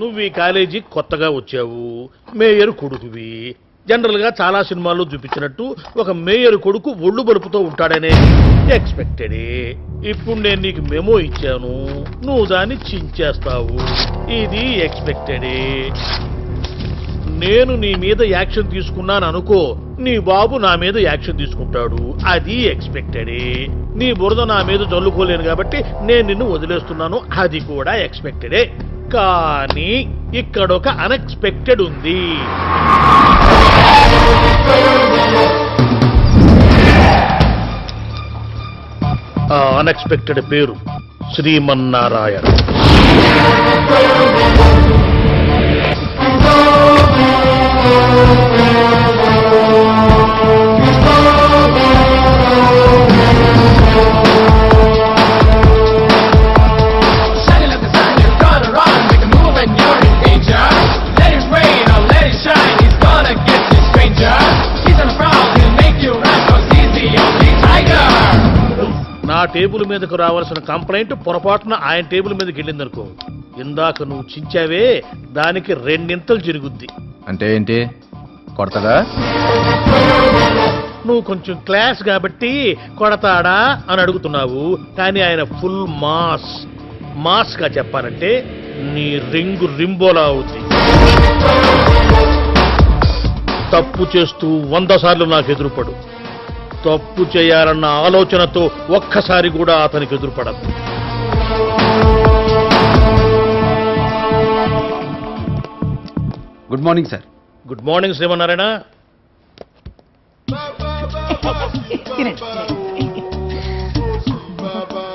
నువ్వు ఈ కాలేజీ కొత్తగా వచ్చావు, మేయర్ కొడుకువి. జనరల్ గా చాలా సినిమాల్లో చూపించినట్టు ఒక మేయర్ కొడుకు ఒళ్ళు బలుపుతో ఉంటాడనే ఎక్స్పెక్టెడే. ఇప్పుడు నేను నీకు మెమో ఇచ్చాను, నువ్వు దాన్ని చించేస్తావు. ఇది ఎక్స్పెక్టెడే. నేను నీ మీద యాక్షన్ తీసుకున్నాను అనుకో, నీ బాబు నా మీద యాక్షన్ తీసుకుంటాడు. అది ఎక్స్పెక్టెడే. నీ బురద నా మీద చల్లుకోలేను కాబట్టి నేను నిన్ను వదిలేస్తున్నాను. అది కూడా ఎక్స్పెక్టెడే. కానీ ఇక్కడొక అన్ఎక్స్పెక్టెడ్ ఉంది. ఆ అన్ఎక్స్పెక్టెడ్ పేరు శ్రీమన్నారాయణ. నా టేబుల్ మీదకు రావాల్సిన కంప్లైంట్ పొరపాటున ఆయన టేబుల్ మీదకి వెళ్ళిందనుకో, ఇందాక నువ్వు చించావే దానికి రెండింతలు జరుగుద్ది. అంటే ఏంటి, కొడతాడా? నువ్వు కొంచెం క్లాస్ కాబట్టి కొడతాడా అని అడుగుతున్నావు, కానీ ఆయన ఫుల్ మాస్ గా చెప్పాలంటే నీ రింగు రింబోలా అవుద్ది. తప్పు చేస్తూ 100 సార్లు నాకు ఎదురుపడు. తప్పు చేయాలన్న ఆలోచనతో ఒక్కసారి కూడా అతనికి ఎదురుపడదు. Good morning sir. Good morning Srimannarayana.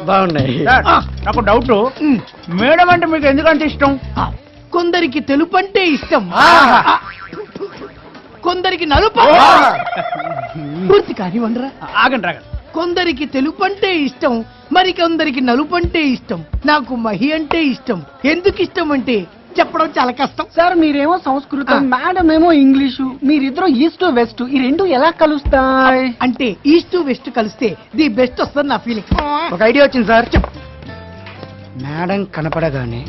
బాగున్నాయి. నాకు డౌట్, మేడం అంటే మీకు ఎందుకంటే ఇష్టం? కొందరికి తెలుపు అంటే ఇష్టం, కొందరికి నలుపు. పూర్తి కానివ్వండిరా. ఆగండి రాగండి. కొందరికి తెలుపు అంటే ఇష్టం, మరి కొందరికి నలుపు అంటే ఇష్టం. నాకు మహి అంటే ఇష్టం. ఎందుకు ఇష్టం అంటే చెప్పడం చాలా కష్టం. సార్ మీరేమో సంస్కృతం, మేడం ఏమో ఇంగ్లీషు, మీరిద్దరు ఈస్ట్ వెస్ట్, ఈ రెండు ఎలా కలుస్తాయి? అంటే ఈస్ట్ వెస్ట్ కలిస్తే ది బెస్ట్ వస్తుంది నా ఫీలింగ్. ఒక ఐడియా వచ్చింది సార్. మేడం కనపడగానే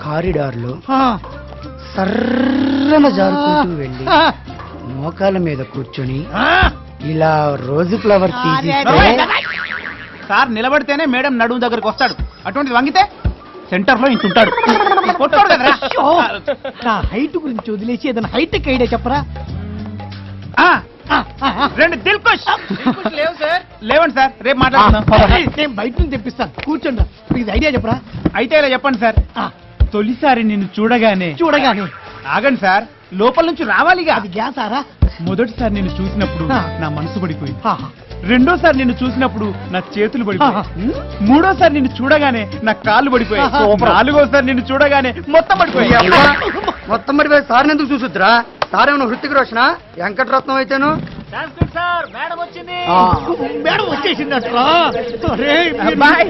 కారిడార్ లో సర్రన జారుకుంటూ వెళ్ళి మోకాల మీద కూర్చొని ఇలా రోజు ఫ్లవర్ తీసి సార్ నిలబడితేనే మేడం నడుము దగ్గరకు వస్తాడు, అటువంటిది వంగితే సెంటర్ లో ఇంటుంటాడు. నా హైట్ గురించి వదిలేసి ఏదైనా హైటెక్ ఐడియా చెప్పరా? రెండు దిల్ కుష్ లేవు సార్. లేవండి సార్, రేపు మాట్లాడుతున్నాం. నేను బయట నుంచి తెప్పిస్తాను, కూర్చోండి. ప్లీజ్ ఐడియా చెప్పరా? అయితే ఇలా చెప్పండి సార్. తొలిసారి నిన్ను చూడగానే ఆగండి సార్, లోపల నుంచి రావాలిగా. అది గ్యాస్ ఆరా? మొదటిసారి నిన్ను చూసినప్పుడు నా మనసు పడిపోయింది. రెండోసారి నిన్ను చూసినప్పుడు నా చేతులు పడిపోయాయి. మూడోసారి నిన్ను చూడగానే నా కాళ్ళు పడిపోయాయి. నాలుగోసారి నిన్ను చూడగానే మొత్తం పడిపోయాయి. మొత్తం పడిపోయి సార్ ఎందుకు చూసుద్రా? సార్ ఏమన్నా హృతిక్ రోషనా, వెంకటరత్నం అయితేను? సార్ మేడం వచ్చింది. మేడం వచ్చేసిందట్రా. బాయ్.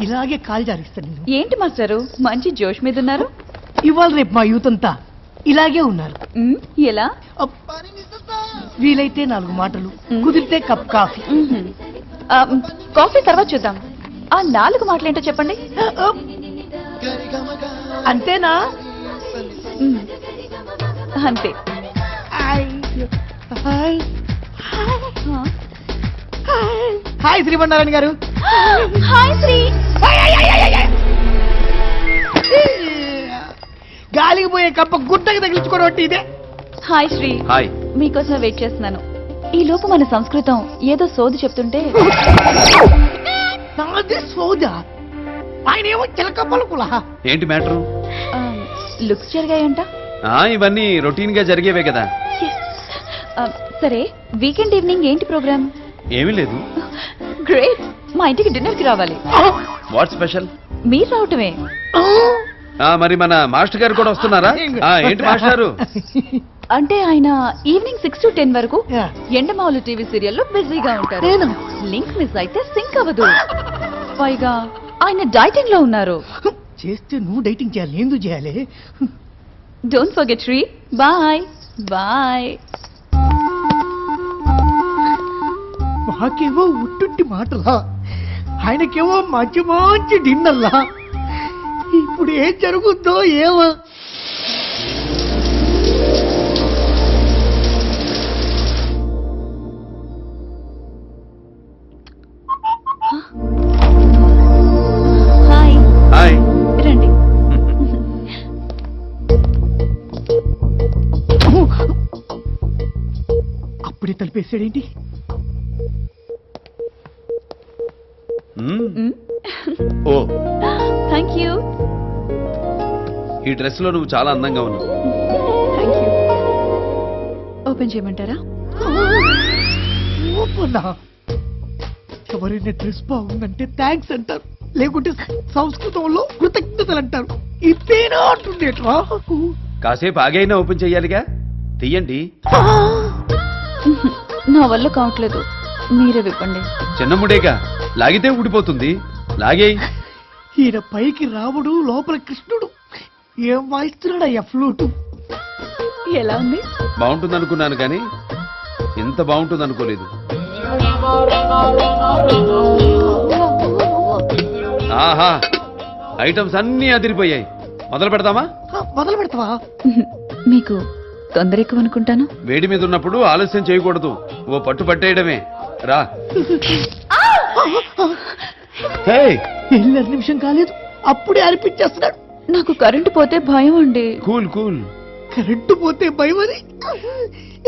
ఇలాగే కాల్ జారిస్తాను. ఏంటి మాస్టారు మంచి జోష్ మీద ఉన్నారు? ఇవాళ రేపు మా యూత్ అంతా ఇలాగే ఉన్నారు. ఎలా? వీలైతే 4 మాటలు, కుదిరితే కప్ కాఫీ. కాఫీ తర్వాత చూద్దాం. ఆ 4 మాటలేంటో చెప్పండి. అంతేనా? అంతే. హాయ్ శ్రీమన్నారాయణ గారు. హాయ్ శ్రీ. గాలికి పోయే కప్ప గుట్టకి తగిలించుకోవడం ఇదే. హాయ్ శ్రీ. హాయ్. మీకోసం వెయిట్ చేస్తున్నాను. ఈ లోపు మన సంస్కృతం ఏదో సోది చెప్తుంటే. నాది సోదా, ఆయన ఏమో చిలక పలుకులా. ఏంటి మ్యాటరు? లుక్స్ జరిగాయంట. ఇవన్నీ రొటీన్ గా జరిగేవే కదా. సరే, వీకెండ్ ఈవినింగ్ ఏంటి ప్రోగ్రామ్? ఏమీ లేదు. గ్రేట్. మా ఇంటికి డిన్నర్ కి రావాలి. What special? మీరు రావటమే. మరి మన మాస్టర్ గారు కూడా వస్తున్నారా? ఏంటి మాస్టారు? అంటే ఆయన ఈవినింగ్ 6 to 10 వరకు Yeah. ఎండమావులు టీవీ సీరియల్లో బిజీగా ఉంటారు. నేను లింక్ మిస్ అయితే సింక్ అవ్వదు. పైగా ఆయన డైటింగ్ లో ఉన్నారు. చేస్తే నువ్వు డైటింగ్ చేయాలి, ఎందుకు చేయాలి? Don't forget share. Bye bye. మాకేమో ఉట్టుంటి మాటలా, ఆయనకేమో మంచి మంచి డిన్నర్లా. ఇప్పుడు ఏం జరుగుద్దో ఏమో. Hi hi. రండి. అప్పుడే తలిపేసాడేంటి? ఓ, థ్యాంక్ యూ. ఈ డ్రెస్ లో నువ్వు చాలా అందంగా ఉన్నావు. Thank you. ఓపెన్ చేయమంటారా? ఓపన్నా. ఎవరైనా డ్రెస్ బాగుందంటే థ్యాంక్స్ అంటారు, లేకుంటే సంస్కృతంలో కృతజ్ఞతలు అంటారు. ఇదేనా అంటుండేట్రా? కాసేపు ఆగైనా ఓపెన్ చెయ్యాలిగా. తీయండి. నా వల్ల కావట్లేదు, మీరే విప్పండి. చిన్నముడేగా, లాగితే ఊడిపోతుంది. లాగేయ్. ఈయన పైకి రాముడు, లోపల కృష్ణుడు. ఏం వాయిస్తున్నాడు ఫ్లూటు? ఎలా ఉంది? బాగుంటుంది అనుకున్నాను కానీ ఎంత బాగుంటుంది అనుకోలేదు. ఆహా, ఐటమ్స్ అన్నీ అదిరిపోయాయి. మొదలు పెడతామా? మొదలు పెడతావా? మీకు తొందర ఎక్కువ అనుకుంటాను. వేడి మీద ఉన్నప్పుడు ఆలస్యం చేయకూడదు. ఓ పట్టు పట్టేయడమే. రా. హే, 2 నిమిషం కాలేదు, అప్పుడే అనిపించేస్తున్నాడు. నాకు కరెంటు పోతే భయం అండి. Cool cool. కరెంటు పోతే భయమని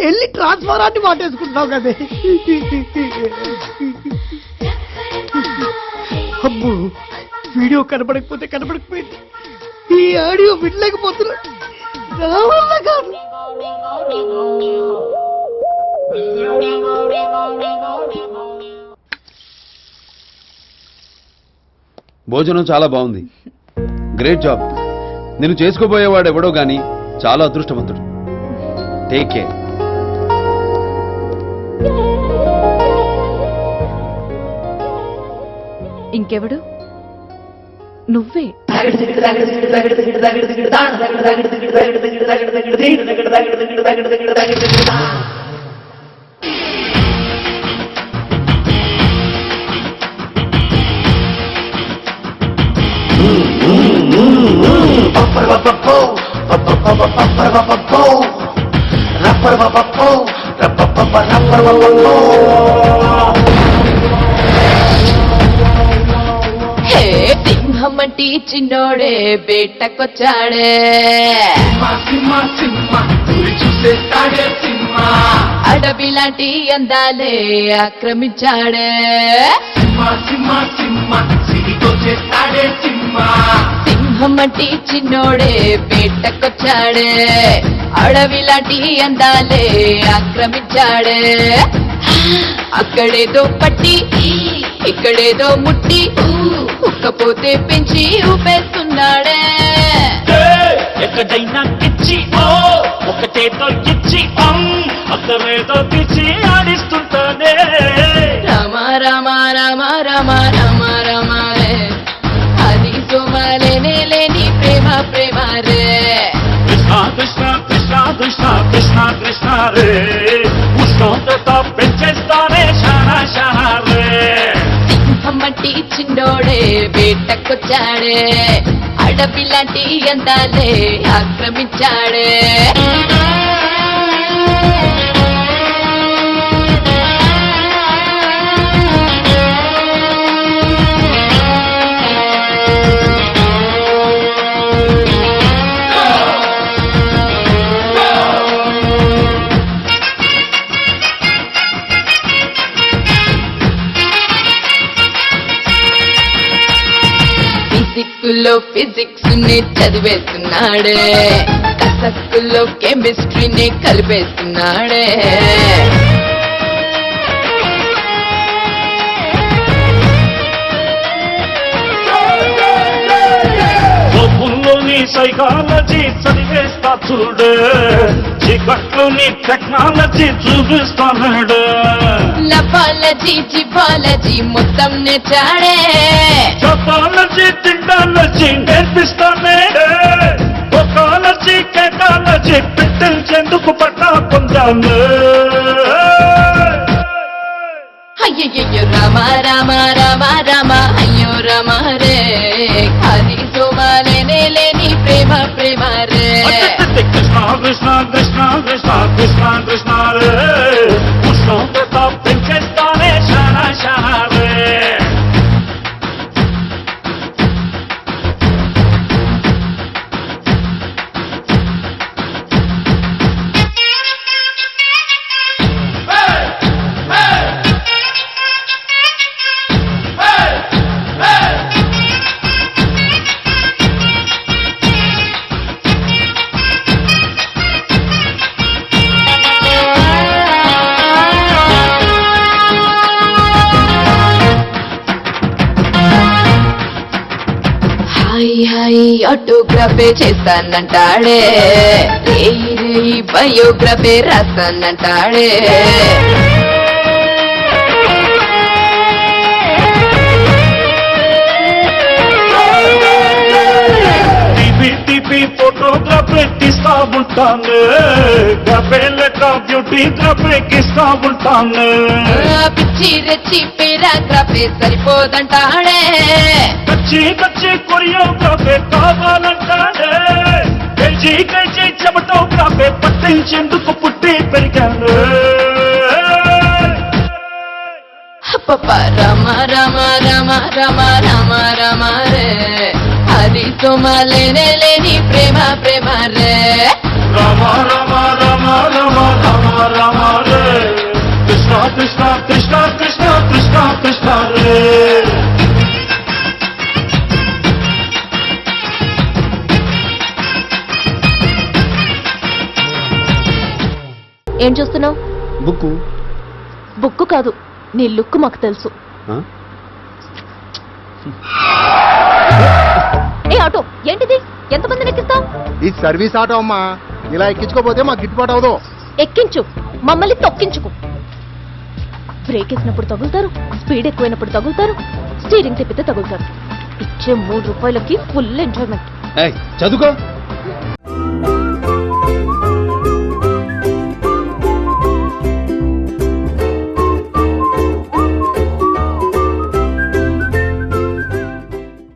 వెళ్ళి ట్రాన్స్ఫారాన్ని మాటేసుకుంటున్నావు కదే. అబ్బో, వీడియో కనబడకపోతే కనబడకపోయింది, ఈ ఆడియో వినలేకపోతున్నాడు. నా వల్ల కాదు. భోజనం చాలా బాగుంది. Great job. నేను చేసుకోబోయేవాడు ఎవడో గాని చాలా అదృష్టవంతుడు. Take care. ఇంకెవడు? నువ్వే. హే సింహమంటి చిన్నోడే బేటకొచ్చాడే, అడవి లాంటి అందాలే ఆక్రమించాడే, సింహమంటి చిన్నోడే బేటకొచ్చాడే, అడవి లాంటి అందాలే ఆక్రమించాడే. అక్కడేదో పట్టి ఇక్కడేదో ముట్టి ఉక్కపోతే పెంచి ఊపేస్తున్నాడే. ఎక్కడైనా కిచ్చి ఓ ఒకటేతో ఇచ్చి అక్కడేదో పిచ్చి ఆడిస్తుంటానే. రామ రామ రామ రామ రామ రామ రే, అది సోమాలేనే లేని ప్రేమ ప్రేమ రే. కృష్ణ కృష్ణ కృష్ణ కృష్ణ కృష్ణ కృష్ణ రే, ఉష్ణోగ్రత పెంచేస్తానే షానా షానా రే. సింహమట్టి చిన్నోడే వేటకొచ్చాడే, అడవి లాంటి అందాలే ఆక్రమించాడే. ఫిజిక్స్లో ఫిజిక్స్ ని చదివేస్తున్నాడే, కసక్కుల్లో కెమిస్ట్రీని కలిపేస్తున్నాడే. లోపుల్లోని సైకాలజీ చదివేస్తా చూడే, చీకట్ల లోని టెక్నాలజీ చూపిస్తాడు లపాలజీ జిపాలజీ మొత్తం నెచ్చాడే జపాలజీ తిండాలజీ నేర్పిస్తానే ఒకాలజీ కేటాలజీ పెట్టించేందుకు పట్టా పొందాను అయ్యయ్యో రామ రామ రామ రామ అయ్యో రామ రే హరి సోమాలేనే లేని ప్రేమ ప్రేమ రే కృష్ణ కృష్ణ కృష్ణ కృష్ణ కృష్ణ కృష్ణ రే ఉష్ణోగ్రత పెంచేస్తానే శానా శానా రే హాయ్ హాయ్ ఆటోగ్రాఫే చేస్తానంటాడే రేయి రేయి బయోగ్రఫే రాస్తానంటాడే టీపీ ఫోటోగ్రఫీ తీస్తా ఉంటాను గ్రఫే లెక్క బ్యూటీ గ్రఫీ ఇస్తా ఉంటాను పిచ్చి రెచ్చి పేరాగ్రఫే సరిపోదంటాడే కచ్చి కచ్చి కొరియోగ్రఫీ కావాలంటాడే కైచి కైచి చెమటోగ్రఫీ పట్టించేందుకు పుట్టి పెరిగాను పప్ప రామ రామ రామ రామ రామ రామ రే హరి సోమాలేనే లేని ప్రేమ ప్రేమ రే రామ రామ రామ రామ రామ రామ రే కృష్ణ కృష్ణ కృష్ణ కృష్ణ కృష్ణ కృష్ణ రే ఏం చూస్తున్నావు? బుక్కు బుక్కు కాదు, నీ లుక్ మాకు తెలుసు. ఏ ఆటో ఏంటిది? ఎంతమందిని ఎక్కిస్తావు? ఈ సర్వీస్ ఆటో అమ్మా, ఇలా ఎక్కించుకోపోతే మాకు గిట్టుబాటు అవదు. ఎక్కించు, మమ్మల్ని తొక్కించుకు. బ్రేక్ వేసినప్పుడు తగులుతారు, స్పీడ్ ఎక్కువైనప్పుడు తగులుతారు, స్టీరింగ్ తిప్పితే తగులుతారు. ఇచ్చే 3 రూపాయలకి ఫుల్ ఎంజాయ్మెంట్. చదువుకో.